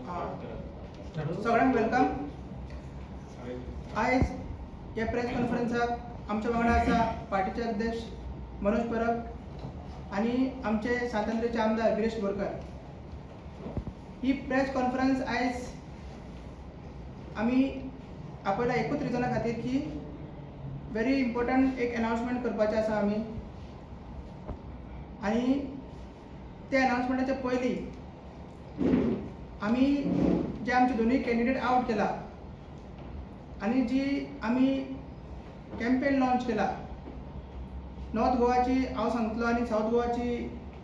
सगळ्यांक वेलकम. आयज ह्या प्रेस कॉन्फरन्साक आमच्या वांगडा आसा पार्टीचे अध्यक्ष मनोज परब आनी आमचे स्वातंत्र्याचे आमदार गिरीश बोरकार. ही प्रेस कॉन्फरन्स आयज आमी आपयला एकूच रिजना खातीर की व्हेरी इम्पॉर्टंट एक अनाउन्समेंट करपाचें आसा आमी. आनी त्या अनाउन्समेंटाच्या पयलीं आमी जे आमचे दोनूय कॅन्डिडेट आउट केला आनी जी आमी कॅम्पेन लॉन्च केला, नॉर्थ गोवाची हांव सांगतलो आनी साऊथ गोवाची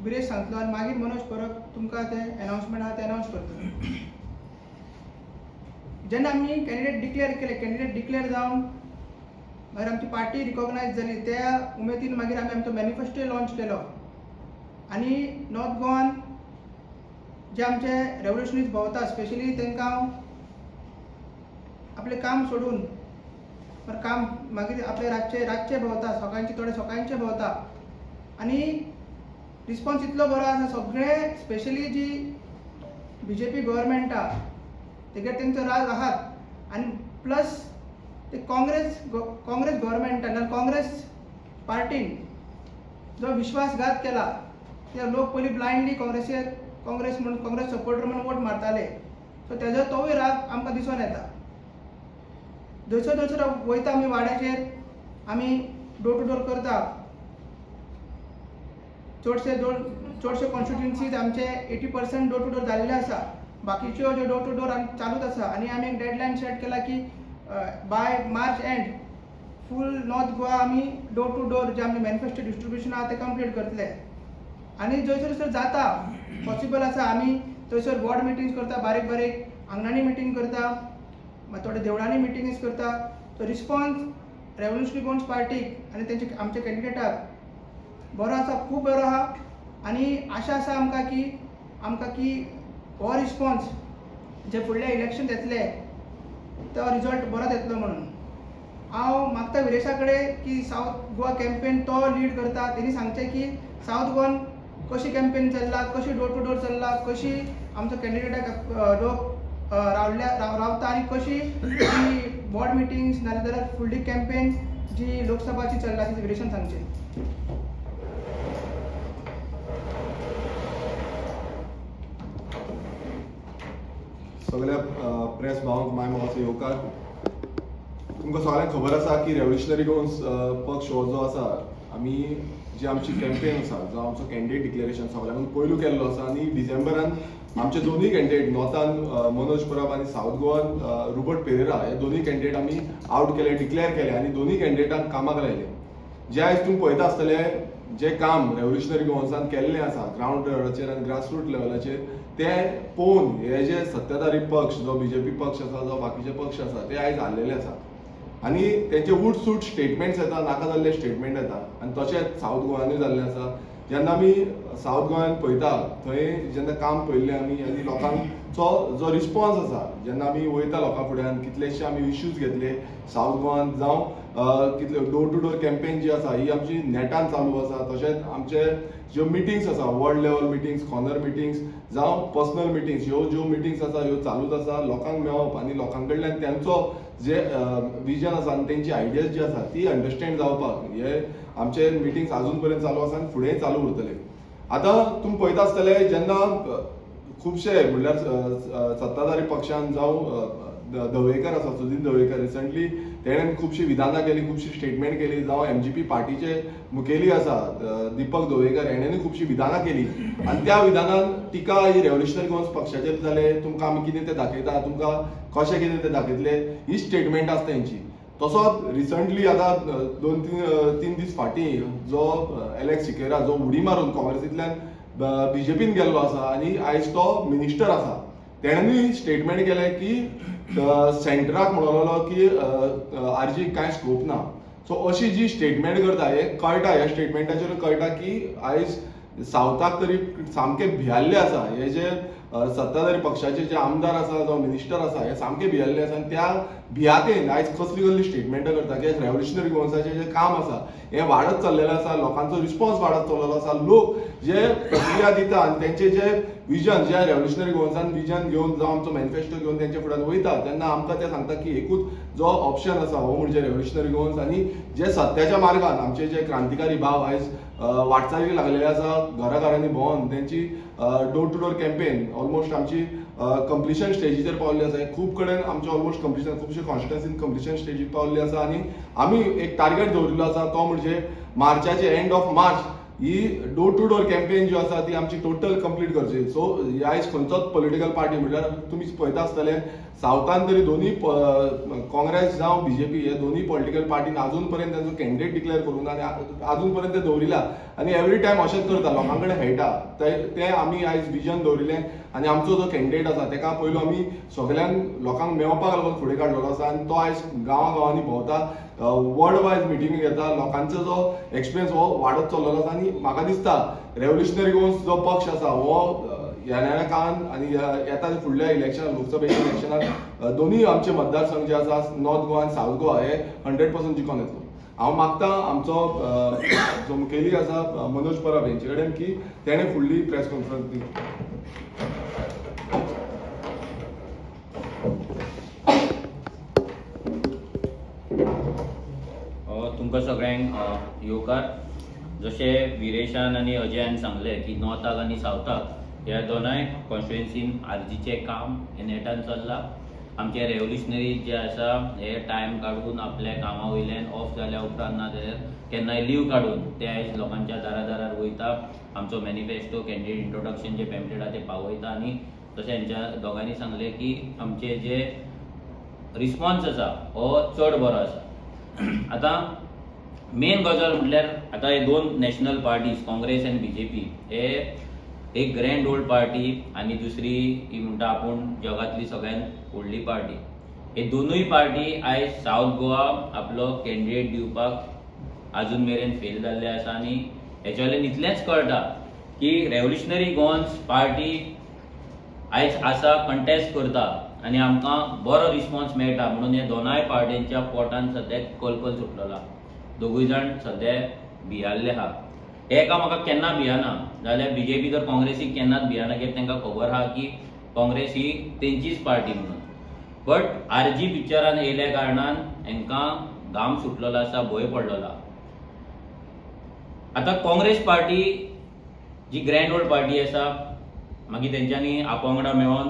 गिरीश सांगतलो आनी मागीर मनोज परब तुमकां ते अनाउन्समेंट आहा ते अनाउन्स करतलो. जेन्ना आमी कॅन्डिडेट डिक्लेअर केले, कॅन्डिडेट डिक्लेअर जावन मागीर आमची पार्टी रिकॉग्नायज जाली, त्या उमेदीन मागीर आमी आमचो मॅनिफेस्टो लॉन्च केलो. आनी नॉर्थ गोवान जे आमचे रेवल्युशनीज भोंवता स्पेशली तांकां हांव आपलें काम सोडून काम मागीर आपले रातचे भोंवता, सकाळचे थोडे सकाळचे भोंवता आनी रिस्पॉन्स इतलो बरो आसा. सगळे स्पेशली जी BJP गव्हर्मेंट आहा तेजेर तेंचो राग आहात आनी प्लस ते काँग्रेस गव्हर्मेंटान काँग्रेस पार्टीन जो विश्वासघात केला, ते लोक पयलीं ब्लायंडली काँग्रेस सपोर्टर म्हणून वोट मारताले. सो तेजो तोवूय राग आमकां दिसून येता. जसो वयता आमी वाड्याचेर, आमी डोर टू डोर करता. चडशे कॉन्स्टिट्युएन्सीज आमचे 80% डोर टू डोर जाल्ले आसा. बाकीच्यो ज्यो डोर टू डोर चालूच आसा. आनी आमी एक डेडलायन सेट केला की by March end full north Goa आमी डोर टू डोर जे आमचे मॅनिफेस्टो डिस्ट्रिब्युशन आहा ते कंप्लीट करतले. आनी जंयसर जाता पॉसिबल आसा आमी थंयसर वॉर्ड मिटिंग्स करता, बारीक आंगणांनी मिटींग करता, थोडे देवळांनी मिटिंग्स करता. तो रिस्पॉन्स रेवल्युशनरी गोवन्स पार्टीक आनी तेंचे आमच्या कॅन्डिडेटाक बरो आसा, खूब बरो आहा. आनी आशा आसा आमकां की हो रिस्पॉन्स जे फुडले इलेक्शन येतले तो रिजल्ट बरोच येतलो म्हणून. हांव मागता विरेशा कडेन की साऊथ गोवा कॅम्पेन तो लीड करता. तेणी सांगचें की साऊथ गोवान कशी कॅम्पेन चल्ला, कशी डोर टू डोर चल्ला, कशी आमचो कॅन्डिडेटाक लोक रावता आनी कशी वॉर्ड मिटिंग्स नाजाल्यार फुडली कॅम्पेन जी लोकसभाची चल्ला ती विरेशान सांगचें. सगळ्या प्रेस भावांक माय मावसो येवकार. तुमकां सगळ्यांक खबर आसा की रेवल्युशनरी गोवन्स पक्ष हो जो आसा, आमी जी आमची कॅम्पेन आसा, जो आमचो कॅन्डिडेट डिक्लेरेशन सगळ्यांक पयलू केल्लो आसा आनी डिसेंबरान आमचे दोनूय कॅन्डिडेट नॉर्थान मनोज परब आनी साऊथ गोवान रुबर्ट पेरेरा हे दोनूय कॅन्डिडेट आमी आउट केले, डिक्लेअर केले आनी दोनूय कॅन्डिडेटांक कामाक लायले. जे आयज तुमी पळयता आसतले जे काम रेवल्युशनरी गोवन्सान केल्लें आसा ग्रावंड लेवलाचेर आनी ग्रासरूट लेवलाचेर, तें पळोवन हे जे सत्ताधारी पक्ष जो BJP पक्ष आसा, जो बाकीचे पक्ष आसा, ते आयज हारलेले आसा. आनी तेंचे उठसूट स्टेटमेंट्स येता, नाका जाल्ले स्टेटमेंट येता. आनी तशेंच साऊथ गोवानूय जाल्लें आसा. जेन्ना आमी साऊथ गोंयान पळयता थंय जेन्ना काम पळयल्लें आमी आनी लोकांचो जो रिस्पॉन्स आसा, जेन्ना आमी वयता लोकां फुड्यान कितलेशे आमी इश्यूज घेतले साऊथ गोवान, जावं कितले डोर टू डोर कॅम्पेन जी आसा ही आमची नेटान चालू आसा. तशेंच आमचे ज्यो मिटिंग्स आसा, world level meetings, corner meetings, जावं पर्सनल मिटिंग्स, ह्यो ज्यो मिटिंग्स आसा ह्यो चालूच आसा. लोकांक मेळप आनी लोकां कडल्यान तेंचो जे विजन आसा आनी तेंची आयडियाज जी आसा ती अंडरस्टँड जावपाक हे आमचे मिटिंग्स आजून पर्यंत चालू आसा आनी फुडेंय चालू उरतले. आतां तुमी पळयता आसतले जेन्ना खुबशे म्हणल्यार सत्ताधारी पक्षान जावं दवयकर आसा, सुदीन दवयकर, रिसंटली तेणेन खुबशी विधानां केली, खुबशी स्टेटमेंट केली. जावं MGP पार्टीचे मुखेली आसा दीपक दवयकर, हेणेनूय खुबशी विधानां केली आनी त्या विधानान टिका ही रेवल्युशनरी गोवन्स पक्षाचेर जाले. तुमकां आमी कितें तें दाखयता, तुमकां कशें कितें तें दाखयतले, ही स्टेटमेंट आसा तेंची. तसोच रिसंटली आतां 2-3 दीस फाटीं जो एलेक्स सिकेरा जो उडी मारून काँग्रेसींतल्यान BJPन गेल्लो आसा आनी आयज तो मिनिस्टर आसा, तेणेनूय स्टेटमेंट केलें की सेंटराक म्हणलोलो की आरजीक कांय स्कोप ना. सो अशी जी स्टेटमेंट करता हे कळटा, ह्या स्टेटमेंटाचेर कळटा की आयज सावथाक तरी सामके भियाल्ले आसा. हे जे सत्ताधारी पक्षाचे जे आमदार आसा जावं मिनिस्टर आसा हे सामके भियाल्ले आसा आनी त्या भियातेन आयज कसली कसली स्टेटमेंटां करता की रेवल्युशनरी गोवन्साचें जे काम आसा हें वाडत चल्लेलें आसा, लोकांचो रिस्पॉन्स वाडत चल्लेलो आसा. लोक जे प्रक्रिया दिता आनी तेंचे जे विजन ज्या रेव्होल्युशनरी गोवन्सान विजन घेवन जावं आमचो मॅनिफेस्टो घेवन तेंच्या फुड्यान वयता तेन्ना आमकां ते सांगता की एकूच जो ऑप्शन आसा हो म्हणजे रेव्होल्युशनरी गोवन्स आनी जे सत्याच्या मार्गान आमचे जे क्रांतिकारी भाव आयज वाटचालीक लागलेले आसा घराघरांनी भोंवन तेंची door to door campaign almost आमची कंप्लिशन स्टेजीचेर पावल्ली आसा खूब कडेन आमचे ऑलमोस्ट कंप्लिशन खुबशे कॉन्स्टिट्युन्सीन कंप्लिशन स्टेजीक पावल्ली आसा आनी आमी एक टार्गेट दवरिल्लो आसा तो म्हणजे मार्चाचे एंड ऑफ मार्च ही डोर टू डोर कॅम्पेन जी आसा ती आमची टोटल कंप्लीट करची. सो आयज खंयचोच पॉलिटिकल पार्टी म्हटल्यार तुमी पळयता आसतले सावथान तरी दोनूय काँग्रेस जावं बीजेपी हे दोनूय पॉलिटिकल पार्टीन अजून पर्यंत तांचो कॅन्डिडेट डिक्लेअर करून आनी अजून पर्यंत ते दवरिला आनी एवरी टायम अशेंच करता लोकां कडेन खेळटा ते आमी आयज विजन दवरिल्लें आनी आमचो जो कॅन्डिडेट आसा ताका पयलो आमी सगळ्यांक लोकांक मेळपाक लागून फुडें काडलेलो आसा आनी तो आयज गांवांनी भोंवता वर्ल्ड वायज मिटिंगी घेता लोकांचो जो एक्सपिरियन्स हो वाडत चल्लेलो आसा आनी म्हाका दिसता रेव्होल्युशनरी गोवन्स जो पक्ष आसा हो येणाऱ्या काळान आनी येता फुडल्या इलेक्शनाक लोकसभेच्या इलेक्शनाक दोनूय आमचे मतदारसंघ जे आसा नॉर्थ गोवा आनी सावथ गोवा हे 100% जिखून येतलो. हांव मागता आमचो जो मुखेली आसा मनोज परब हेंचे कडेन की तेणें फुडली प्रेस कॉन्फरन्स दी. तुमकां सगळ्यांक येवकार. जशें विरेशान आनी अजयान सांगलें की नॉर्थाक आनी सावथाक ह्या दोनाय कॉन्स्टिट्युएन्सीन आरजीचें काम हे नेटान चल्लां. आमचे रेव्होल्युशनरी जे आसा हे टायम काडून आपल्या कामा वयल्यान ऑफ जाल्या उपरांत ना जाल्यार केन्नाय लीव काडून ते आयज लोकांच्या दारार वयता. आमचो मॅनिफेस्टो कॅन्डिडेट इंट्रोडक्शन जे पॅम्पलेट आसा ते पावयता आनी तशें हेंच्या दोगांनी सांगलें की आमचे जे रिस्पॉन्स आसा हो चड बरो आसा. आतां मेन गजाल म्हटल्यार आतां हे दोन नॅशनल पार्टीज काँग्रेस आनी बीजेपी हे एक ग्रँड ओल्ड पार्टी आनी दुसरी ही म्हणटा आपूण जगातली सगळ्यांत व्हडली पार्टी. हे दोनूय पार्टी आयज सावथ गोवा आपलो कॅन्डिडेट दिवपाक आजून मेरेन फेल जाल्ले आसा आनी हेच्या वयल्यान इतलेंच कळटा की रेव्होल्युशनरी गोवन्स पार्टी आयज आसा कंटेस्ट करता आनी आमकां बरो रिस्पॉन्स मेळटा म्हणून हे दोनाय पार्टींच्या पोटान सद्याक कलकल सुटलेला. दोगूय जाण सद्या भियाल्ले आहा. हे एका म्हाका केन्ना भियाना जाल्यार बीजेपी तर काँग्रेसीक केन्नाच भियाना कित्याक तांकां खबर आहा की काँग्रेस ही तेंचीच पार्टी म्हणून. बट आरजी पिक्चरान येयल्या कारणान हांकां घाम सुटलेलो आसा, भंय पडलेलो. आतां काँग्रेस पार्टी जी ग्रँड ओल्ड पार्टी आसा मागीर तेंच्यांनी आपवांगडा मेळोन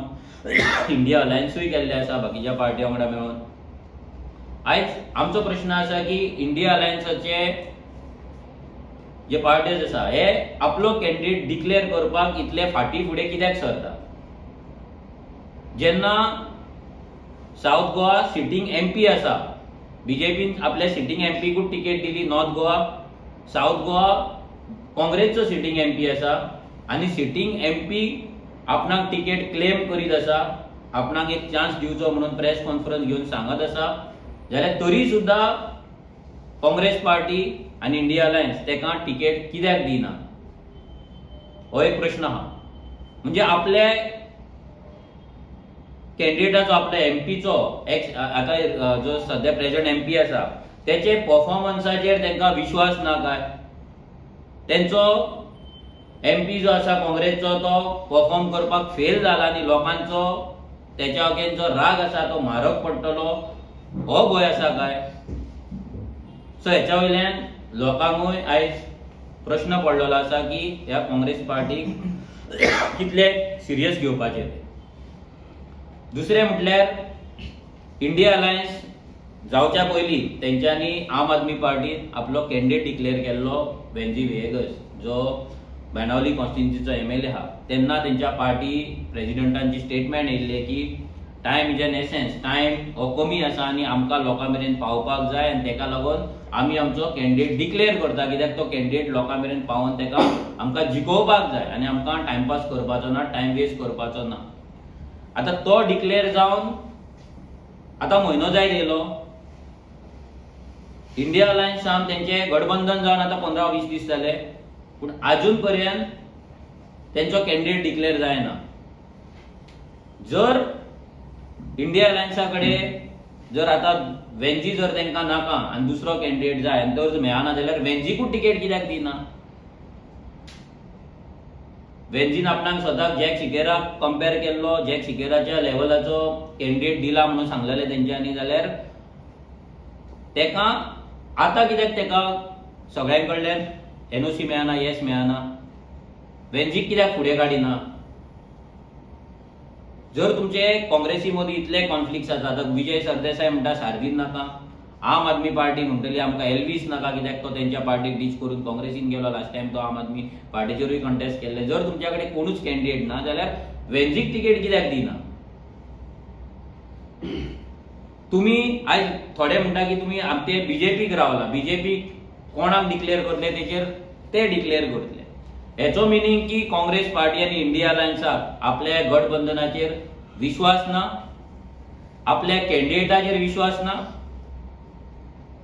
इंडिया अलायन्सूय केल्ले आसा बाकीच्या पार्टी वांगडा मेळोन. आयज आमचो प्रश्न आसा की इंडिया अलायन्साचे जे पार्टीज आसा हे आपलो कॅन्डिडेट डिक्लेअर करपाक इतले फाटी फुडें कित्याक सरता. जेन्ना सावथ गोवा सिटींग एमपी आसा बीजेपीन आपल्या सिटींग एमपीकूच टिकेट दिली. नॉर्थ गोवा सावथ गोवा काँग्रेसचो सिटींग एमपी आसा आनी सिटींग एमपी आपणाक टिकेट क्लेम करीत आसा, आपणाक एक चान्स दिवचो म्हणून प्रेस कॉन्फरन्स घेवन सांगत आसा. जाल्यार तरी सुद्दां काँग्रेस पार्टी आनी इंडिया अलायन्स तेका टिकेट कित्याक दिना हो एक प्रश्न आहा. म्हणजे आपले कॅन्डिडेटाचो आपल्या एमपीचो आतां जो सध्या प्रेझेंट एमपी आसा तेचे परफॉर्मन्साचेर तांकां विश्वास ना काय. तेंचो एमपी जो आसा काँग्रेसचो तो परफॉर्म करपाक फेल जाला आनी लोकांचो तेच्या अगेन जो राग आसा तो म्हारग पडटलो हो भंय आसा काय. सो हेच्या वयल्यान लोकांकूय आयज प्रश्न पडलेलो आसा की ह्या काँग्रेस पार्टीक कितले सिरियस घेवपाचे. दुसरें म्हटल्यार इंडिया अलायन्स जावच्या पयलीं तेंच्यांनी आम आदमी पार्टीन आपलो कॅन्डिडेट डिक्लेअर केल्लो वेंजी वेगस जो बाणावली कॉन्स्टिट्युएन्सीचो एमएलए आहा. तेन्ना तेंच्या पार्टी प्रेसिडेंटांची स्टेटमेंट येयल्ली की time is an essence, time हो कमी आसा आनी आमकां लोकां मेरेन पावपाक जाय आनी तेका लागून आमी आमचो कॅन्डिडेट डिक्लेअर करता कित्याक तो कॅन्डिडेट लोकां मेरेन पावोन तेका आमकां जिखोवपाक जाय आनी आमकां टायमपास करपाचो ना, टायम वेस्ट करपाचो ना. आतां तो डिक्लेअर जावन आतां म्हयनो जायत येयलो. इंडिया अलायन्सान तेंचें गठबंधन जावन आतां 15-20 दीस जाले पूण आजून पर्यंत तेंचो कॅन्डिडेट डिक्लेअर जायना. जर इंडिया अलायन्सा कडेन जर आतां वेंजी जर तांकां नाका आनी दुसरो कॅन्डिडेट जाय आनी तो जर मेळना जाल्यार वेंजीकूच टिकेट कित्याक दिना. वेंझीन आपणाक सदांच जॅक शिकेराक कंपेअर केल्लो, जॅक शिकेराच्या लेवलाचो कॅन्डिडेट दिला म्हणून सांगलेले तेंच्यांनी, जाल्यार तेका आतां कित्याक तेका सगळ्यां कडल्यान एनओसी मेळना, येस मेळना, वेंझीक कित्याक फुडें काडिना? जर तुमचे काँग्रेसी मदीं इतले कॉन्फ्लिक्ट्स आसा, तर विजय सरदेसाय म्हणटा सारदीन नाका, आम आदमी पार्टी म्हणटली आमकां एल्वीस नाका कित्याक तो तेंच्या पार्टीक डीच करून काँग्रेसीन गेलो, लास्ट टायम तो आम आदमी पार्टीचेरूय कंटेस्ट केल्ले. जर तुमच्या कडेन कोणूच कॅन्डिडेट ना जाल्यार वेंझीक तिकेट कित्याक दिना? तुमी आयज थोडे म्हणटा की तुमी आमचे बीजेपीक रावला, बीजेपीक कोणाक डिक्लेअर करतले तेचेर ते डिक्लेअर करतले. हेचो मिनींग की काँग्रेस पार्टी आनी इंडिया अलायन्साक आपल्या गठबंधनाचेर विश्वास ना, आपल्या कॅन्डिडेटाचेर विश्वास ना,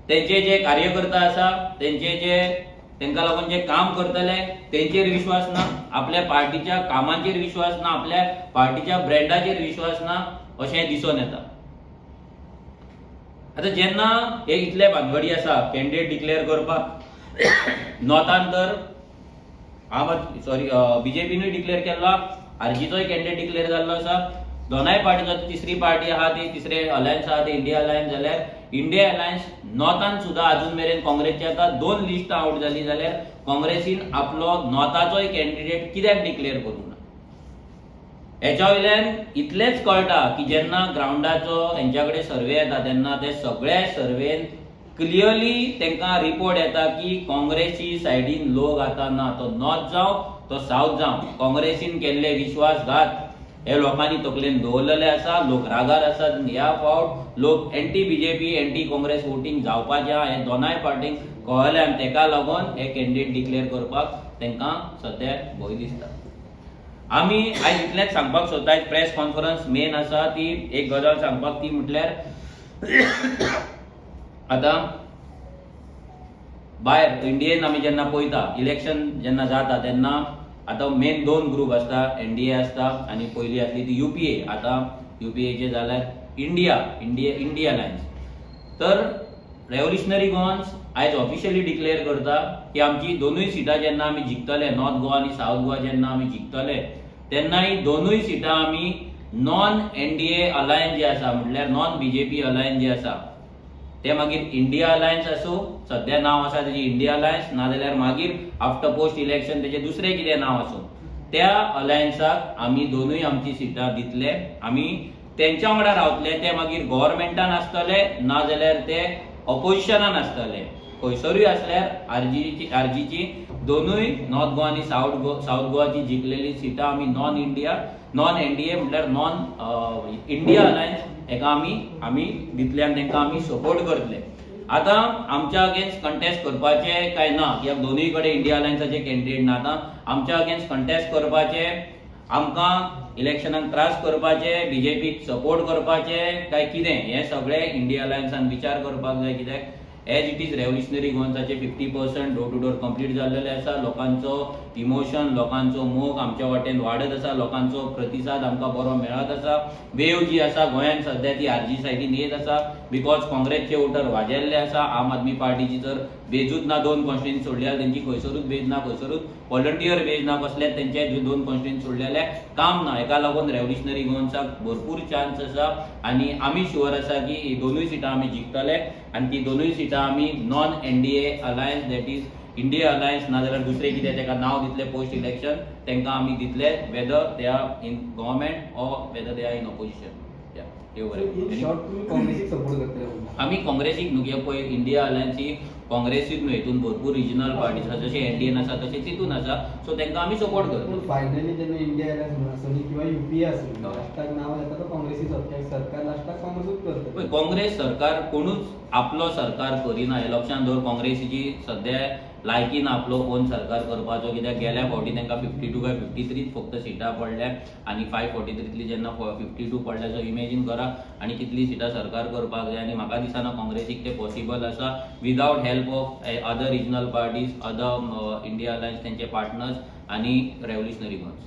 तेंचे जे कार्यकर्ता आसा तेंका लागून जे काम करतले तेंचेर विश्वास ना, आपल्या पार्टीच्या कामांचेर विश्वास ना, आपल्या पार्टीच्या ब्रँडाचेर विश्वास ना, अशें दिसून येता. आतां जेन्ना हे इतले भानगडी आसा कॅन्डिडेट डिक्लेअर करपाक, नॉर्थान तर बीजेपीनूय डिक्लेअर केल्लो, आरजीचोय कॅन्डिडेट डिक्लेअर जाल्लो आसा, दोनाय पार्टीचो तिसरी पार्टी आहा ती, तिसरे अलायन्स आहा ते इंडिया अलायन्स, जाल्यार इंडिया अलायन्स नॉर्थान सुद्धा अजून मेरेन काँग्रेसची आतां 2 लिस्ट आउट जाली, जाल्यार काँग्रेसीन आपलो नॉर्थाचोय कॅन्डिडेट कित्याक डिक्लेअर करूंक ना? हेच्या वयल्यान इतलेंच कळटा की जेन्ना ग्राउंडाचो हेंच्या कडेन सर्वे येता तेन्ना ते सगळ्या सर्वेन क्लियरली तेंकां रिपोर्ट येता की काँग्रेसी सायडीन लोक आतां ना, तो नॉर्थ जावं तो साऊथ जावं, काँग्रेसीन केल्ले विश्वासघात हे लोकांनी तकलेन दवरलेले आसा, लोक रागार आसात. ह्या फावट लोक anti BJP anti Congress voting जावपाचें हे दोनाय पार्टींक कळ्ळें आनी तेका लागून हे कॅन्डिडेट डिक्लेअर करपाक तेंकां सद्या भंय दिसता. आमी आयज इतलेंच सांगपाक सोदता, प्रेस कॉन्फरन्स मेन आसा ती एक गजाल सांगपाक, ती म्हटल्यार आतां भायर इंडियेन आमी जेन्ना पळयता इलेक्शन जेन्ना जाता तेन्ना आतां मेन 2 ग्रुप आसता, एनडीए आसता आनी पयली आसली ती युपीए, आतां युपीएचे जाल्यार इंडिया अलायन्स. तर रेव्होल्युशनरी गोवन्स आयज ऑफिशियली डिक्लेअर करता की आमची दोनूय सिटां जेन्ना आमी जिखतले, नॉर्थ गोवा आनी साऊथ गोवा जेन्ना आमी जिखतले तेन्ना ही दोनूय सिटां आमी नॉन एनडीए अलायन्स जे आसा, म्हटल्यार नॉन बीजेपी अलायन्स जे आसा ते मागीर इंडिया अलायन्स आसूं, सद्या नांव आसा तेजी इंडिया अलायन्स, नाजाल्यार मागीर आफ्टर पोस्ट इलेक्शन तेजें दुसरें कितें नांव आसूं, त्या अलायन्साक आमी दोनूय आमची सिटां दितले. आमी तेंच्या वांगडा रावतले, ते मागीर गव्हर्मेंटान आसतले नाजाल्यार ते ऑपोजिशनान आसतले. खंयसरूय आसल्यार आरजीची दोनूय नॉर्थ गोवा आनी साऊथ गोवाची जिखलेली सिटां आमी नॉन एनडीए म्हटल्यार नॉन इंडिया अलायन्स हेका आमी दितले आनी तेंकां आमी सपोर्ट करतले. आतां आमच्या अगेन्स्ट कंटेस्ट करपाचे काय ना, कित्याक दोनूय कडेन इंडिया अलायन्साचे कॅन्डिडेट ना. आतां आमच्या अगेन्स्ट कंटेस्ट करपाचे, आमकां इलेक्शनाक त्रास करपाचे, बीजेपीक सपोर्ट करपाचे काय कितें, हें सगळें इंडिया अलायन्सान विचार करपाक जाय. कित्याक एज इट इज रेव्होल्युशनरी गोवन्साचे 50% डोर टू डोर कंप्लीट जाल्लेले आसा. लोकांचो इमोशन, लोकांचो मोग आमच्या वाटेन वाडत आसा, लोकांचो प्रतिसाद आमकां बरो मेळत आसा. वेव जी आसा गोंयांत सद्या ती आरजी सायडीन येत आसा, बिकॉज काँग्रेसचे वोटर वाजेल्ले आसा. आम आदमी पार्टीची तर बेजूच ना, 2 कॉन्स्टिट्युएन्सी सोडल्या तेंची, खंयसरूच बेज ना, खंयसरूच व्हॉलंटियर बेज ना, कसलेच तेंचे 2 कॉन्स्टिट्युएन्सी सोडलेले काम ना. हेका लागून रेव्होल्युशनरी गोवन्साक भरपूर चान्स आसा आनी आमी शुअर आसा की ही दोनूय सिटां आमी जिखतले आनी ती दोनूय सिटां आमी non NDA alliance, that is India alliance नाजाल्यार दुसरे कितें तेका नांव दितले पोस्ट इलेक्शन तेंकां आमी दितले, whether they are in government or whether they are in opposition. आमी काँग्रेसीक न्हू, कित्याक पळय इंडिया अलायन्स ही काँग्रेसीक न्हू, हितून भरपूर रिजनल पार्टीज आसा, जशे एनडीएन आसा तशें तितून आसा, सो तेंकां आमी सपोर्ट करता. फायनली जेन्ना इंडिया अलायन्स आसली किंवा युपीए आसली, लास्टाक नांव येता तो काँग्रेसी सरकार लास्टाक काँग्रेसूच करता. काँग्रेस सरकार कोणूच आपलो सरकार करिना, हे लक्षांत दवर. काँग्रेसीची सद्या लायकी ना आपलो ओन सरकार करपाचो, कित्याक गेल्या फावटी तांकां 52 काय 53 फक्त सिटां पडल्या आनी 543तली जेन्ना 52 पडल्या, सो इमेजीन करा आनी कितली सिटां सरकार करपाक जाय. आनी म्हाका दिसना काँग्रेसीक ते पॉसिबल आसा without help of other regional parties, other India alliance तेंचे पार्टनर्स आनी रेव्होल्युशनरी गोवन्स.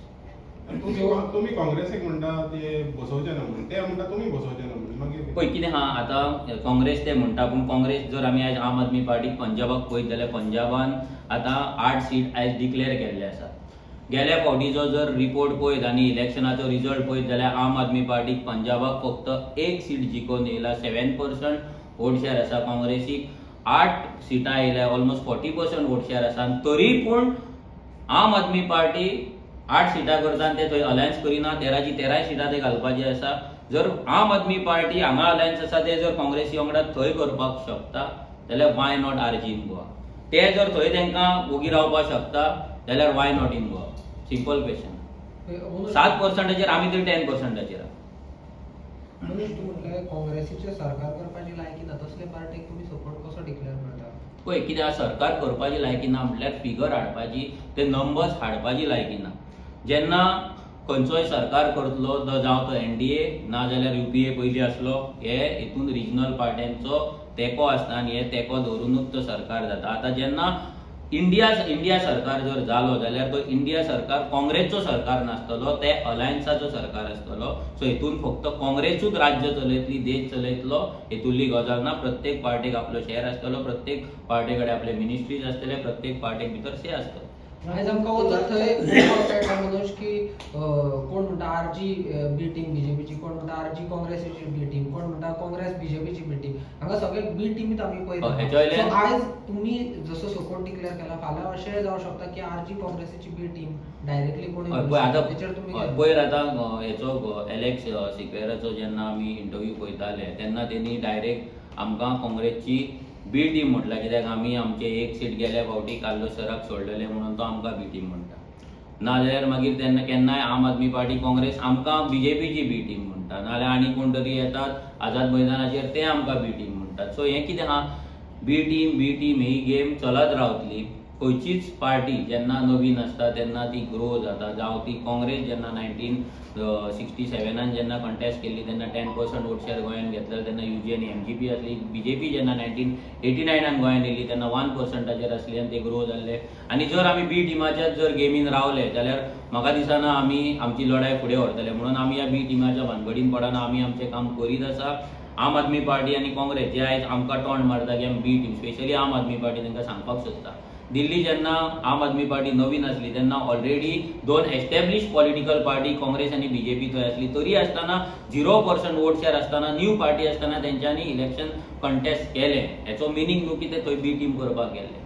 तुम्ही काँग्रेसीक म्हणटा ते बसोवचे ना म्हणून, ते म्हणटा तुम्ही बसोवचे ना म्हणून, मागीर पळय कितें आहा, आतां काँग्रेस ते म्हणटा पूण काँग्रेस जर आमी आयज आम आदमी पार्टीक पंजाबाक पळयत जाल्यार पंजाबान आतां 8 सीट आयज डिक्लेअर केल्ले आसा. गेल्या फावटीचो जर रिपोर्ट पळयत आनी इलेक्शनाचो रिजल्ट पळयत जाल्यार आम आदमी पार्टीक पंजाबाक फक्त एक सीट जिखून येयला, 7% वोट शेअर आसा. काँग्रेसीक 8 सिटां येयल्या, ऑलमोस्ट 40% वोट शेअर आसा. आनी तरी पूण आम आदमी पार्टी 8 सिटां करता आनी ते थंय अलायन्स करिना. 13 सिटां ते घालपाचे आसा. जर आम आदमी पार्टी हांगा अलायन्स आसा ते जर काँग्रेसी वांगडा थंय करपाक शकता जाल्यार why not RG in Goa. ते जर थंय तांकां ओगी रावपाक शकता जाल्यार why not in Goa. Simple question. 7%चेर आमी तरी 10%चेर. मनीस तूं म्हटलें काँग्रेसीचें सरकार करपाची लायकी ना, तसले पार्टीक तुमी सपोर्ट कसो डिक्लेअर करता? पळय कित्याक सरकार करपाची लायकी ना म्हटल्यार फिगर हाडपाची, ते नंबर्स हाडपाची लायकी ना. जेन्ना खंयचोय सरकार करतलो जावं तो एनडीए ना जाल्यार युपीए पयलीं आसलो, हे हितून रिजनल पार्ट्यांचो तेंको आसता आनी हे तेंको धरूनच तो सरकार जाता. आतां जेन्ना इंडिया सरकार जर जालो जाल्यार तो इंडिया सरकार काँग्रेसचो सरकार नासतलो, ते अलायन्साचो सरकार आसतलो. सो हितून फक्त काँग्रेसूच राज्य चलयतली, देश चलयतलो, हितूंतली गजाल ना. प्रत्येक पार्टीक आपलो शेअर आसतलो, प्रत्येक पार्टी कडेन आपले मिनिस्ट्रीज आसतले, प्रत्येक पार्टीक भितर से आसतलो. आयज आमकां वचत थंय कळटा मनोज की कोण म्हणटा आरजी बी टीम बीजेपीची, कोण म्हणटा आरजी काँग्रेसीची बी टीम, कोण म्हणटा काँग्रेस बीजेपीची बी टीम. हांगा सगळे बी टीमीत आमी पळयता. सो आयज तुमी जसो सपोर्ट डिक्लेअर केला, फाल्यां अशें जावं शकता की आरजी काँग्रेसीची बी टीम डायरेक्टली कोणी आतां पयर आतां हेचो एलेक्स सिक्वेराचो जेन्ना आमी इंटरव्यू पळयताले तेन्ना तेणी डायरेक्ट आमकां काँग्रेसची बी टीम म्हटला. कित्याक आमी आमचे एक सीट गेल्या फावटी कार्लो सराक सोडलेले म्हणून तो आमकां बी टीम म्हणटा. नाजाल्यार मागीर तेन्ना केन्नाय आम आदमी पार्टी काँग्रेस आमकां बीजेपीची बी टीम म्हणटा, नाल्यार आनी कोण तरी येतात आझाद मैदानाचेर ते आमकां बी टीम म्हणटात. सो हें कितें आहा, बी टीम ही गेम चलत रावतली. खंयचीच पार्टी जेन्ना नवीन आसता तेन्ना ती ग्रो जाता. जावं ती काँग्रेस जेन्ना 1967 जेन्ना कंटेस्ट केल्ली तेन्ना 10% वोट शेअर गोंयांत घेतलेलो, तेन्ना युजी आनी एमजीपी आसली. बीजेपी जेन्ना 1989 गोंयांत येयली तेन्ना 1%चेर आसली आनी ते ग्रो जाल्ले. आनी जर आमी बी टिमाच्याच जर गेमीन रावले जाल्यार म्हाका दिसना आमी आमची लढाई फुडें व्हरतले. म्हणून आमी ह्या बी टिमाच्या भानगडीन पडना, आमी आमचें काम करीत आसा. आम आदमी पार्टी आनी काँग्रेस जे आयज आमकां टॉन्ट मारता की आमी बी टीम, स्पेशली आम आदमी पार्टी तांकां सांगपाक सोदता. दिल्ली जेन्ना आम आदमी पार्टी नवीन आसली तेन्ना already 2 establish political party Congress आनी बीजेपी थंय आसली. तरी आसतना 0% वोट शेअर आसतना, न्यू पार्टी आसतना तेंच्यांनी इलेक्शन कंटेस्ट केलें. हेचो मिनींग न्हू की ते थंय बी टीम करपाक गेले.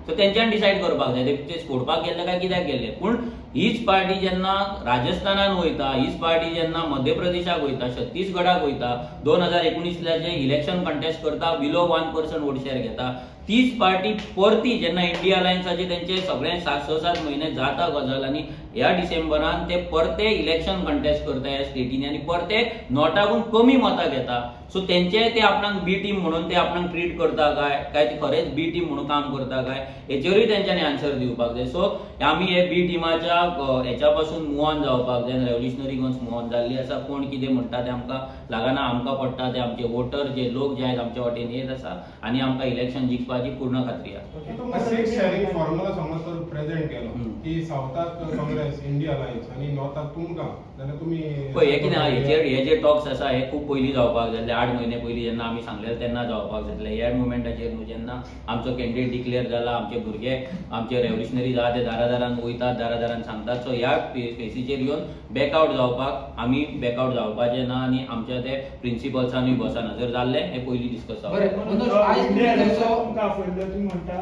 सो तेंच्यांनी डिसायड करपाक जाय ते सोडपाक गेले काय कित्याक गेले. पूण हीच पार्टी जेन्ना राजस्थानान वयता, हीच पार्टी जेन्ना मध्य प्रदेशाक वयता, छत्तीसगडाक वयता, 2019 इलेक्शन कंटेस्ट करता, बिलो 1% वोट शेअर घेता, तीच पार्टी परती जेन्ना इंडिया अलायन्साचे तेंचे सगळे 6-7 म्हयने जाता गजाल आनी ह्या डिसेंबरान ते परते इलेक्शन कंटेस्ट करता ह्या स्टेटीनी आनी परते नॉटाकून कमी मतां घेता. सो तेंचे ते आपणाक बी टीम म्हणून ते आपणाक ट्रीट करता काय ते खरेंच बी टीम म्हणून काम करता काय, हेचेरूय तेंच्यांनी आन्सर दिवपाक जाय. सो आमी हे बी टिमाच्या हेच्या पासून मूव ऑन जावपाक जाय. रेव्होल्युशनरी गन्स मूव ऑन जाल्ली आसा. कोण कितें म्हणटा ते आमकां लागना, आमकां पडटा ते आमचे वोटर जे लोक जे आहेत आमच्या वाटेन येत आसा आनी आमकां इलेक्शन जिखपाची पूर्ण खात्री आसा. तुमकां 6 शेअरिंग फॉर्म्युला समज जर प्रेझेंट केलो की सावथाक काँग्रेस इंडिया अलायन्स आनी नॉर्थाक तुमकां, जाल्यार तुमी पळय हे कितें आहा, हे जे टॉक्स आसा हे खूब पयलीं जावपाक जाय. 8 म्हयने पयलीं जेन्ना आमी सांगलेलें तेन्ना जावपाक जाय. ह्या मुवमेंटाचेर न्हू जेन्ना आमचो कॅन्डिडेट डिक्लेअर जाला, आमचे भुरगे आमचे रेव्होल्युशनरी आहा ते दारादारान वयतात, दारादारान सांगतात. सो ह्या फेसीचेर येवन बॅकआउट जावपाक आमी बॅकआउट जावपाचें ना आनी आमच्या ते प्रिंसिपल्सांनी बसना. जर जाल्लें हे पयलीं डिस्कस जावपाक. तुमकां आपयल्लो तुम्ही म्हणटा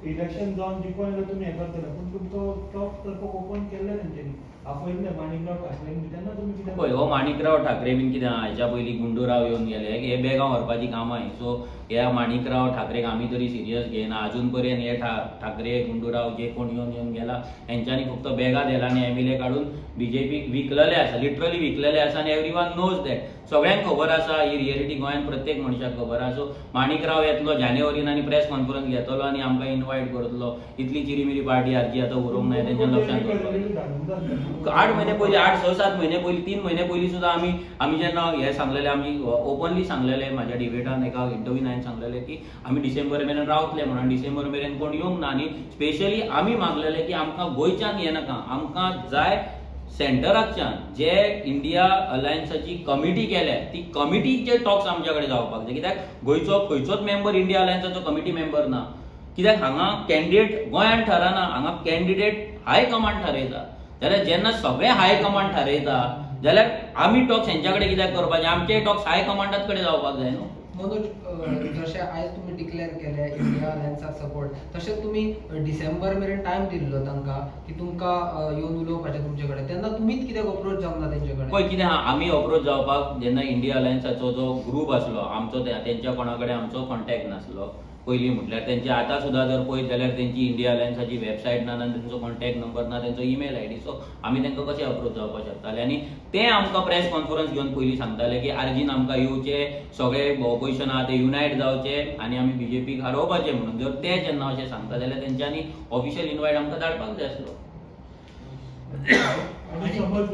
इलेक्शन जावन जिखून येयलो तुमी हें करतले, पूण तुमचो टॉप करपाक ओपन केल्ले तेंच्यांनी आपयल्ले माणिकराव ठाकरे तेन्ना तुमी कितें पळय हो माणिकराव ठाकरे बीन कितें आहा, हेच्या पयलीं गुंडूराव येवन गेले, हे बेगांव व्हरपाची कामां ही. सो ह्या माणिकराव ठाकरेक आमी तरी सिरियस घेयना. अजून पर्यंत हे ठाकरे गुंडूराव जे कोण येवन गेला हेंच्यांनी फक्त बेगा दिला आनी एमएलए काडून बीजेपीक विकलेले आसा, लिटरली विकलेले आसा आनी एवरीवन नोज दॅट. सगळ्यांक खबर आसा ही रियलिटी, गोंयांत प्रत्येक मनशाक खबर आसा. सो माणिकराव येतलो जानेवारीन आनी प्रेस कॉन्फरन्स घेतलो आनी आमकां इन्वायट करतलो. इतली चिरीमिरी पार्टी आरजी आतां उरोवंक ना तेंच्या लक्षांत दवरपाक. 8 म्हयने पयलीं, 8-6-7 म्हयने पयलीं, 3 म्हयने पयलीं सुद्दां आमी जेन्ना हें सांगलेलें, आमी ओपनली सांगलेलें, म्हाज्या डिबेटान एका इंटरव्यून हांवें सांगलेलें की आमी डिसेंबर मेरेन रावतले म्हणून. डिसेंबर मेरेन कोण येवंक ना आनी स्पेशली आमी मागलेलें की आमकां गोंयच्यान हें नाका, आमकां जाय सेंटराच्यान जे इंडिया अलायन्साची कमिटी केल्या ती कमिटीचे टॉक्स आमच्या कडेन जावपाक जाय. कित्याक गोंयचो खंयचोच मेंबर इंडिया अलायन्साचो कमिटी मेंबर ना. कित्याक हांगा कॅन्डिडेट गोंयांत ठरना, हांगा कॅन्डिडेट हाय कमांड थारयता. जाल्यार जेन्ना सगळे हाय कमांड थारयता जाल्यार आमी टॉक्स हेंच्या कडेन कित्याक करपाचे? आमचे टॉक्स हाय कमांडात कडेन जावपाक जाय न्हू. मनोज, जशें आयज तुमी डिक्लेअर केले इंडिया अलायन्साक सपोर्ट, तशेंच तुमी डिसेंबर मेरेन टायम दिल्लो तांकां की तुमकां येवन उलोवपाचें तुमचे कडेन, तेन्ना तुमीच कित्याक अप्रोच जावंक ना तेंचे कडेन? पळय कितें आहा, आमी अप्रोच जावपाक जेन्ना इंडिया अलायन्साचो जो ग्रूप आसलो आमचो, तेंच्या कोणा कडेन आमचो कॉन्टॅक्ट नासलो पयलीं म्हटल्यार. तेंचे आतां सुद्दां जर पळयत जाल्यार तेंची इंडिया अलायन्साची वेबसायट ना, तेंचो कॉन्टॅक्ट नंबर ना, तेंचो ईमेल आयडी. सो आमी तेंकां कशें अप्रोच जावपाक शकताले? आनी ते आमकां प्रेस कॉन्फरन्स घेवन पयलीं सांगताले की आर्जीन आमकां येवचे, सगळे ऑपोजिशन आहा ते युनायट जावचे आनी आमी बीजेपीक हारोवपाचे म्हणून. जर ते जेन्ना अशें सांगता जाल्यार तेंच्यांनी ऑफिशियल इन्वायट आमकां धाडपाक जाय आसलो. आणि समज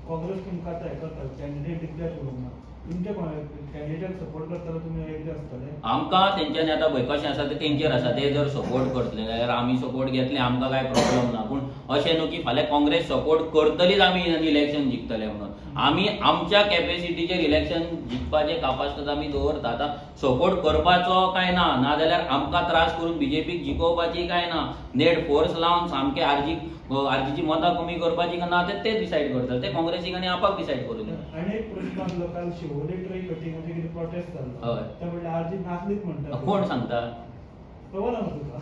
काँग्रेस तुमकां आतां हें करता, कॅन्डिडेट डिक्लेअर करूंक ना, तुमचे कॅन्डिडेट सपोर्ट करताना तुमी एग्री आसतले? आमकां तेंच्यांनी आतां पळय कशें आसा तें तेंचेर आसा. ते जर सपोर्ट करतले जाल्यार आमी सपोर्ट घेतले, आमकां काय प्रॉब्लम ना. पूण अशें न्हू की फाल्यां काँग्रेस सपोर्ट करतलीच आमी इलेक्शन जिखतले म्हणून. आमी आमच्या कॅपेसिटीचेर इलेक्शन जिखपाचे कापासीटी आमी दवरता. आतां सपोर्ट करपाचो काय ना, नाजाल्यार आमकां त्रास करून बीजेपीक जिखोवपाची काय ना, नेट फोर्स लावन सामके आरजीची मतां कमी करपाची काय ना, ते डिसायड करतले. ते काँग्रेसीक आनी आपाक डिसायड करूं दिता. आणि एक प्रश्न आसलो, काल शिवोले ट्री कटिंगाचे कितें प्रोटेस्ट जाल्लो, हय. त्या म्हणल्यार आर्जी नासलीच म्हणटा. कोण सांगता? खबर ना तुका?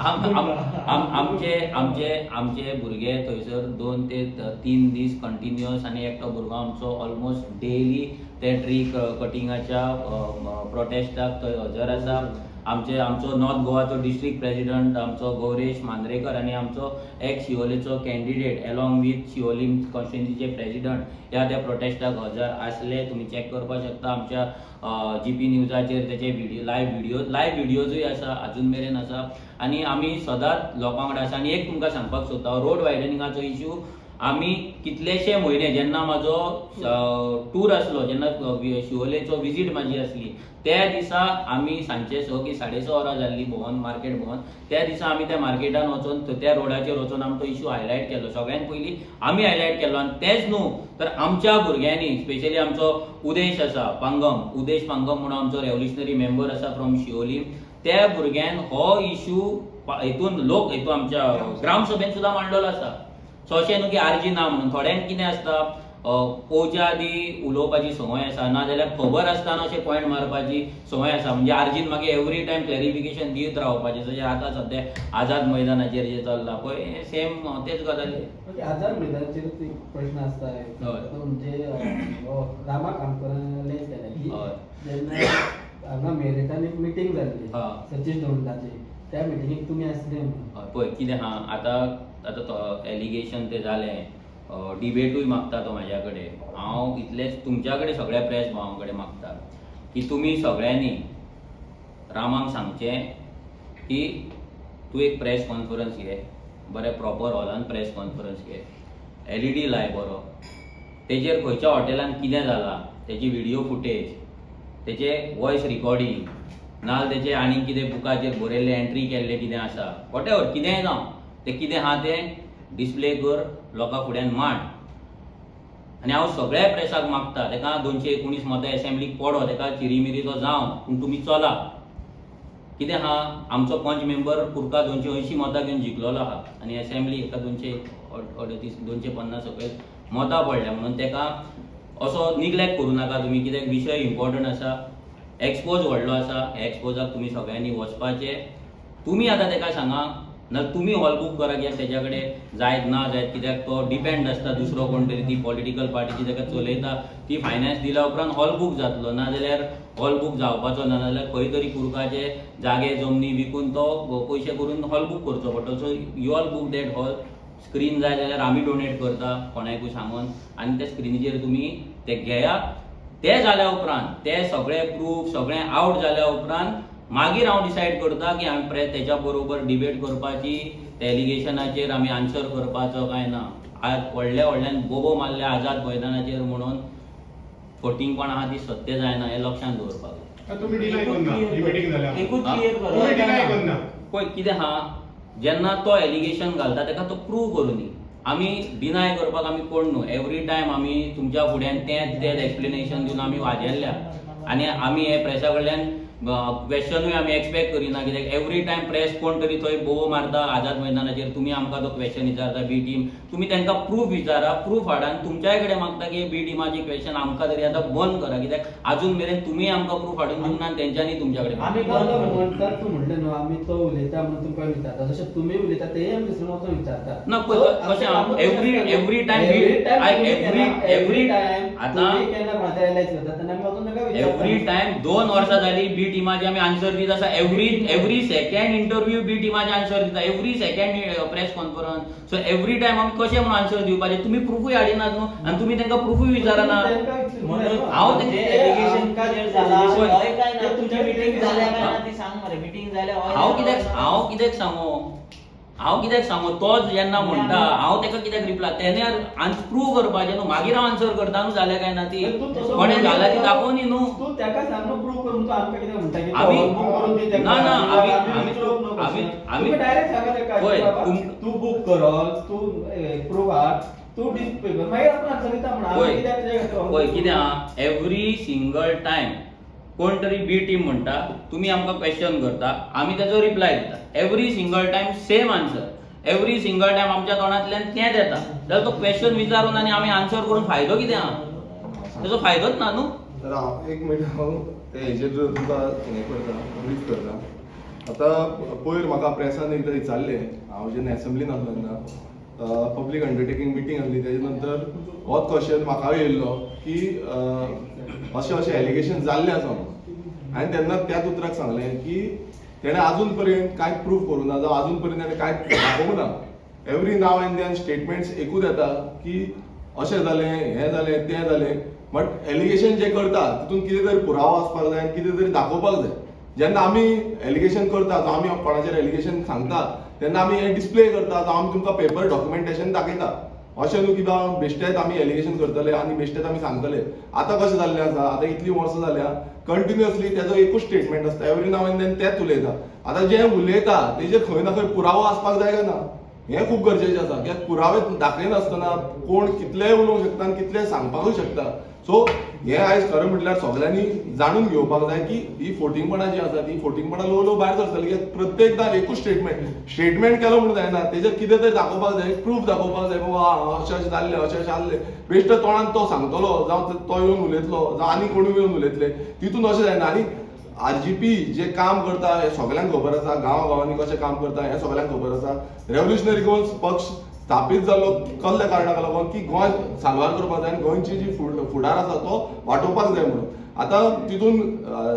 आमचे भुरगे थंयसर 2 ते 3 दीस कंटिन्युअस, आनी एकटो भुरगो आमचो ऑलमोस्ट डेली ते ट्री कटिंगाच्या प्रोटेस्टाक थंय हजर आसा. आमचो नॉर्थ गोवाचो डिस्ट्रिक्ट प्रेसिडेंट आमचो गौरेश मांद्रेकर आनी आमचो एक्स शिवोलेचो कॅन्डिडेट अलॉंग विथ शिवोली कॉन्स्टिट्युएन्सीचे प्रेसिडेंट ह्या त्या प्रोटेस्टाक हजर आसले. तुमी चॅक करपाक शकता आमच्या GP न्यूजाचेर तेचे लायव्ह व्हिडियोजूय आसा, अजून मेरेन आसा. आनी आमी सदांच लोकां कडेन आसा. आनी एक तुमकां सांगपाक सोदता, रोड वायडनिंगाचो इश्यू आमी कितलेशे म्हयने, जेन्ना म्हाजो टूर आसलो, जेन्ना शिवोलेचो विजीट म्हाजी आसली, त्या दिसा आमी सांजचे 6 की 6:30 वरां जाल्ली मार्केट भोंवन. त्या दिसा आमी त्या मार्केटान वचून त्या रोडाचेर वचून आमचो इश्यू हायलायट केलो. सगळ्यान पयलीं आमी हायलायट केलो. आनी तेच न्हू तर आमच्या भुरग्यांनी, स्पेशली आमचो उदेश आसा उदेश पांगम म्हणून आमचो रेव्होल्युशनरी मेंबर आसा फ्रॉम शिवोली, त्या भुरग्यान हो इश्यू हितून आमच्या ग्रामसभेन सुद्दां मांडलेलो आसा. सो अशें न्हू की आर्जी ना म्हणून. थोड्यांक कितें आसता, पोवच्या आदी उलोवपाची संवय आसा, नाजाल्यार खबर आसतना अशें पॉयंट मारपाची संवय आसा. म्हणजे आर्जीन मागीर एवरी टायम क्लॅरिफिकेशन दीत रावपाचें. जशें आतां सद्या आझाद मैदानाचेर जे चल्ला पळय, सेम तेच गजाली. आझाद मैदानाचेर एक प्रश्न आसता, म्हणजे रामा कामकराले की जेन्ना हांगा मेरठान एक मिटींग जाल्ली सतीश धोंडाची, त्या मिटिंगेक तुमी आसले म्हणून. पळय कितें आहा, आतां एलिगेशन तें जालें, डिबेटूय मागता तो म्हाज्या कडेन. हांव इतलेंच तुमच्या कडेन सगळ्या प्रेस भावां कडेन मागता की तुमी सगळ्यांनी रामाक सांगचें की तूं एक प्रेस कॉन्फरन्स घे, बरें प्रॉपर हॉलान प्रेस कॉन्फरन्स घे, LED लाय बरो, तेजेर खंयच्या हॉटेलान कितें जालां तेजी व्हिडिओ फुटेज, तेचे वॉयस रिकॉर्डिंग, नाजाल्यार तेचे आनी कितें बुकाचेर बरयल्लें एंट्री केल्लें कितें आसा, वॉटेवर कितेंय जावं, तें कितें आहा तें डिस्प्ले कर, लोकां फुड्यान मांड. आनी हांव सगळ्या प्रेसाक मागता, तेका 219 मतां एसेंब्लीक पडो, तेका चिरीमिरी तो जावं, पूण तुमी चला. कितें आहा, आमचो पंच मेंबर पुरका 280 मतां घेवन जिखलेलो आहा, आनी एसेंब्ली एका 250 सकयल मतां पडल्या म्हणून तेका असो निग्लेक्ट करूं नाका तुमी. कित्याक विशय इम्पॉर्टंट आसा, एक्सपोज व्हडलो आसा, एक्सपोजाक तुमी सगळ्यांनी वचपाचें. तुमी आतां तेका सांगा ना, तुमी हॉल बूक करा, कित्याक तेच्या कडेन जायत ना जायत, कित्याक तो डिपेंड आसता दुसरो कोण तरी, ती पॉलिटिकल पार्टी जी ताका चलयता ती फायनान्स दिल्या उपरांत हॉल बूक जातलो, नाजाल्यार हॉल बूक जावपाचो ना, नाजाल्यार खंय तरी कुरकाचे जागे जमनी विकून तो पयशे करून हॉल बूक करचो पडटलो. So you all book that hall. Screen जाय जाल्यार आमी डोनेट करता कोणाकूय सांगून, आनी त्या स्क्रिनीचेर तुमी ते घेयात. ते जाल्या उपरांत ते सगळे प्रूफ सगळें आउट जाल्या उपरांत मागीर हांव डिसायड करता की आमी तेच्या बरोबर डिबेट करपाची, त्या एलिगेशनाचेर आमी आन्सर करपाचो काय ना. आज व्हडल्यान बोबो मारल्या आझाद मैदानाचेर म्हणून फटींगपण आहा ती सत्य जायना, हें लक्षांत दवरपाक. तुम्ही डिनाय करना ही मीटिंग जाल्या, एकूच क्लियर करा. तुम्ही डिनाय करना. पळय कितें आहा, जेन्ना तो एलिगेशन घालता तेका तो प्रूव करूं न्ही. आमी डिनाय करपाक आमी कोण न्हू. एवरी टायम आमी तुमच्या फुड्यान तेच एक्सप्लेनेशन दिवन आमी वाजेल्ल्या, आनी आमी हे प्रेसा कडल्यान क्वेश्चनूय आमी एक्सपेक्ट करिना, कित्याक एवरी टायम प्रेस कोण तरी थंय बोवो मारता आझाद मैदानाचेर, तुमी आमकां तो क्वेश्चन विचारता बी टीम, तुमी तांकां प्रूफ विचारा, प्रूफ हाडा आनी तुमच्याय कडेन मागता की बी टीमाची क्वेश्चन आमकां तरी आतां बंद करा, कित्याक आजून मेरेन तुमी आमकां प्रूफ हाडून दिवंक ना आनी तेंच्यांनी तुमच्या कडेन आम्ही म्हणतात तू म्हणले न्हू आम्ही तो उलयता म्हणून तुमकां विचारता, जशें तुमी उलयता तेय आमी दुसऱ्या वचून विचारता. ना कशें एवरी टायम आतां केन्ना कोणाच्या एलायच करता तेन्ना आमी वचून ताका विचारता. एवरी टायम 2 वर्सां जाली बी टीमाची आमी आन्सर दीत आसा, एवरी सेकंड इंटरव्यू बी टीमाचे आन्सर दिता, every second press conference, so every time आमी कशें म्हणून आन्सर दिवपाचे, तुमी प्रूफूय हाडिनात न्हू आनी तुमी तांकां प्रूफूय विचारना. म्हणून हांव जे ते एलिगेशन का जर झाला होय. हय काय ना, तुमची मीटिंग जाल्या काय ना ती सांग मरे, मीटिंग जाल्या हय हांव ना, कित्याक सांगू तोच जेन्ना म्हणटा हांव ताका कित्याक रिप्लाय तेणे प्रूव करपाचें न्हू, मागीर हांव आन्सर करता न्हू जालें काय ना ती कोणें जाला ती दाखोवनी न्हू. तू ताका सांग प्रूफ करून तू आमकां कितें म्हणटा की आमी- बुक करून दी ताका. ना, आमी आमी- डायरेक्ट सांगा ताका होय, की बाबा तू बुक कर, तू प्रूफ हाड, तू डिस्प्ले कर, मागीर आपण आन्सर दिता म्हणा. होय. आमी कित्याक तेज्या खातीर होय, कित्याक एवरी सिंगल टायम कोण तरी बी टीम म्हणटा तुमी आमकां क्वेश्चन करता, आमी ताचो रिप्लाय दिता, every single time same answer, every single time आमच्या तोंडांतल्यान तेंच येता, जाल्यार तो क्वेश्चन विचारून आनी आमी आन्सर करून फायदो कितें आहा, ताचो फायदोच ना न्हू. तर एक मिनट हांव ते हेजेर तुमकां हें करता, ब्रीफ करता. आतां पयर म्हाका प्रेसान एकदां विचारलें, हांव जेन्ना एसेंब्लीन आसलो तेन्ना पब्लीक अंडरटेकिंग मिटींग आसली, तेजे नंतर होच क्वेश्चन म्हाका येयल्लो की अशें एलिगेशन जाल्लें आसा म्हणून. हांवें तेन्ना त्याच उतराक सांगलें की तेणें आजून पर्यंत कांयच प्रूफ करूं ना, जावं आजून पर्यंत ताणें कांयच दाखोवंक ना. Every now and then statements एकूच येता की अशें जालें, हें जालें, तें जालें, बट एलिगेशन जें करता तितून कितें तरी पुरावो आसपाक जाय, कितें तरी दाखोवपाक जाय. जेन्ना आमी एलिगेशन करता, जावं आमी कोणाचेर एलिगेशन सांगता तेन्ना आमी हें डिस्प्ले करता, जावं आमी तुमकां पेपर डॉक्युमेंटेशन दाखयता. अशें न्हू की बाबा बेश्टेच आमी एलिगेशन करतले आनी बेश्टेच आमी सांगतले. आतां कशें जाल्लें आसा, आतां इतलीं वर्सां जाल्या कंटिन्युअसली तेजो एकूच स्टेटमेंट आसता, एवरी नाव एंड देन तेच उलयता. आतां जें उलयता तेजेर खंय ना खंय पुरावो आसपाक जाय काय ना, हें खूब गरजेचें आसा. कित्याक पुरावे दाखयनासतना कोण कितलेंय उलोवंक शकता आनी कितलेंय सांगपाकूय शकता. सो हें आयज खरें म्हटल्यार सगळ्यांनी जाणून घेवपाक जाय की ही फोटिंगपणां जी आसा ती फोटिंगपणां ल्हव ल्हव भायर सरतली. कित्याक प्रत्येकदां एकूच स्टेटमेंट केलो म्हणून जायना, तेजेर कितें तरी दाखोवपाक जाय, प्रूफ दाखोवपाक जाय, बाबा अशें अशें जाल्लें, अशें अशें जाल्लें. बेश्टे तोंडान तो सांगतलो, जावं तो येवन उलयतलो, जावं आनी कोणूय येवन उलयतले, तितून अशें जायना. आनी आरजीपी जे काम करता हें सगळ्यांक खबर आसा, गांवांनी कशें काम करता हें सगळ्यांक खबर आसा. रेव्होल्युशनरी गोवन्स पक्ष स्थापीत जाल्लो कसल्या कारणाक लागून की गोंय साल्वार करपाक जाय आनी गोंयची जी फुडार आसा तो वांटोवपाक जाय म्हणून. आतां तितून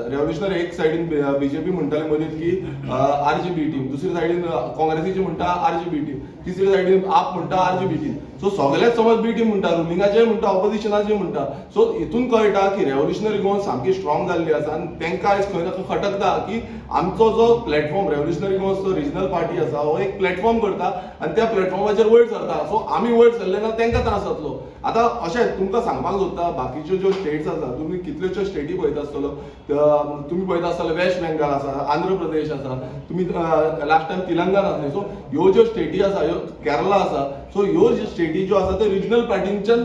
रेव्होल्युशनरी एक सायडीन बीजेपी म्हणटाले मदींच की आरजीबी टीम, दुसरे सायडीन काँग्रेसीची म्हणटा आरजीबी टीम, तिसरे सायडीन आप म्हणटा आरजीबी टीम. सो सगळेच समज बी टीम म्हणटा, रुलिंगाचे म्हणटा, ऑपोजिशनाचे म्हणटा. सो हितून कळटा की रेव्होल्युशनरी गोवन सामकी स्ट्रॉंग जाल्ली आसा आनी तांकां आयज खंय ना खंय खटकता की आमचो जो प्लॅटफॉर्म रेव्होल्युशनरी गोवन्सचो रिजनल पार्टी आसा हो एक प्लॅटफॉर्म करता आनी त्या प्लॅटफॉर्माचेर वयर सरता. सो आमी वयर सरले ना तांकां त्रास जातलो. आतां अशें तुमकां सांगपाक सोदता, बाकीच्यो ज्यो स्टेट्स आसा, तुमी कितल्योश्यो स्टेटी पळयता आसतलो, तुमी पळयता आसतले वेस्ट बेंगाल आसा, आंध्र प्रदेश आसा, तुमी लास्ट टायम तेलंगाना आसले. सो ह्यो ज्यो स्टेटी आसा, ह्यो केरला आसा, सो ह्यो ज्यो स्टेटी ज्यो आसा त्यो रिजनल पार्टींच्यान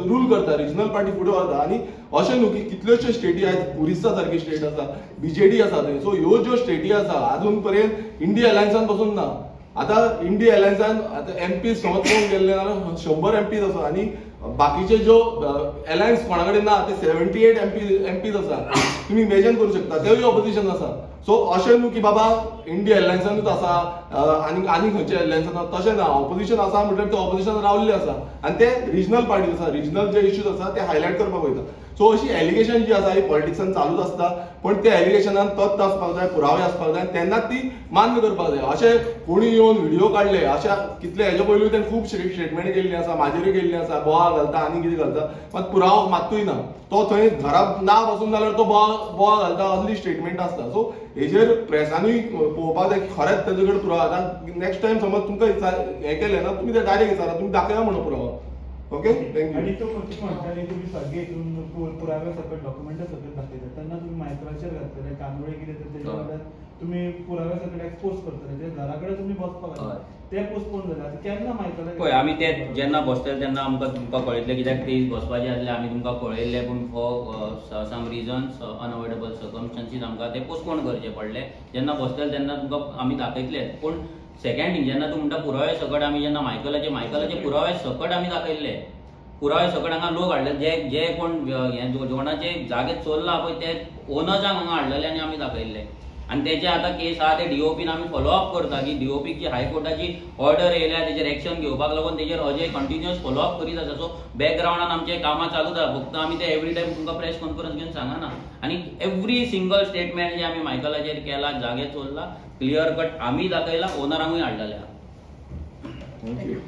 रूल करता, रिजनल पार्टी फुडें वता. आनी अशें न्हू की कितल्योश्यो स्टेटी आयज उरिस्सा सारकी स्टेट आसा, बीजेडी आसा थंय. सो ह्यो ज्यो स्टेटी आसा आजून पर्यंत इंडिया अलायन्सान पासून ना. आतां इंडिया अलायन्सान आतां एमपी समज पळोवंक गेल्ले जाल्यार 100 एमपीज आसा आनी बाकीचे ज्यो अलायन्स कोणा कडेन ना ते 78 एमपीज आसा. तुमी इमॅजिन करूं शकता, तेवूय ऑपोजिशन आसा. सो अशें न्हू की बाबा इंडिया अलायन्सानूच आसा आनी खंयचे अलायन्सान, तशें ना. ऑपोजिशन आसा म्हटल्यार ते ऑपोजिशन रावल्ले आसा आनी ते रिजनल पार्टी आसा, रिजनल जे इश्यूज आसा ते हायलायट करपाक वयता. सो अशी एलिगेशन जी आसा ही पॉलिटिक्सान चालूच आसता, पण त्या एलिगेशनान तथ्य आसपाक जाय, पुरावे आसपाक जाय, तेन्नाच ती मान्य करपाक जाय. अशें कोणी येवन व्हिडिओ काडले, अशा कितले हेजे पयलूय तेणें खूब स्टेटमेंट केल्ली आसा, म्हाजेरूय केल्ली आसा, बोवा घालता आनी कितें घालता, मात पुरावो मात्तूय ना. तो थंय घरात ना बसून जाल्यार तो बोवा घालता, असली स्टेटमेंट आसता. सो हेजेर प्रेसानूय पळोवपाक जाय की खरेंच तेजे कडेन पुरावो आसा. नेक्स्ट टायम समज तुमकां हें केलें ना, तुमी ते डायरेक्ट विचारा, तुमी दाखया म्हणून पुरावो. ओके थँक्यू आणि तो किती म्हणटाले तुम्ही सगळे हितून पुरावे सकट डॉक्युमेंट सकट दाखयता तेन्ना तुम्ही मायक्राचेर घातलेले कानवडे कितें तर तेच्या हय. बद्दल तुम्ही पुरावे सकट एक्सपोज करतले ते घरा कडेन तुमी बसपाक हय. ते पोस्टपोन जाले आतां केन्ना मायकला पळय आमी ते जेन्ना बसतले तेन्ना आमकां तुमकां कळयतले कित्याक ते बसपाचे आसले आमी तुमकां कळयल्ले पूण फॉर सम रिजन्स अनअवॉइडेबल सर्कमस्टन्सीस आमकां ते पोस्टपोन करचे पडले जेन्ना बसतले तेन्ना तुमकां आमी दाखयतले पूण सेकंड थिंग जेन्ना तूं म्हणटा पुरावे सकट आमी जेन्ना मायकलाचे पुरावे सकट आमी दाखयल्ले पुरावे सकट हांगा लोक हाडले जे कोण हे जोणाचे जागे चल्ला पळय ते ओनर्सांक हांगा हाडलेले आनी आमी दाखयल्ले आनी तेचे आतां केस आहा ते डीओपीन आमी फॉलोअप करता की डीओपीक जी हायकोर्टाची ऑर्डर येयल्या तेचेर एक्शन घेवपाक लागून तेचेर अजय कंटिन्युअस फॉलोअप करीत आसा सो बॅकग्रावंडान आमचे कामां चालूच आसा फक्त आमी ते एवरी टायम तुमकां प्रेस कॉन्फरन्स घेवन सांगना आनी एवरी सिंगल स्टेटमेंट जे आमी मायकलाचेर केला जागे चल्ला क्लियर कट आमी दाखयला ओनरांकूय हाडलेले आहा थँक्यू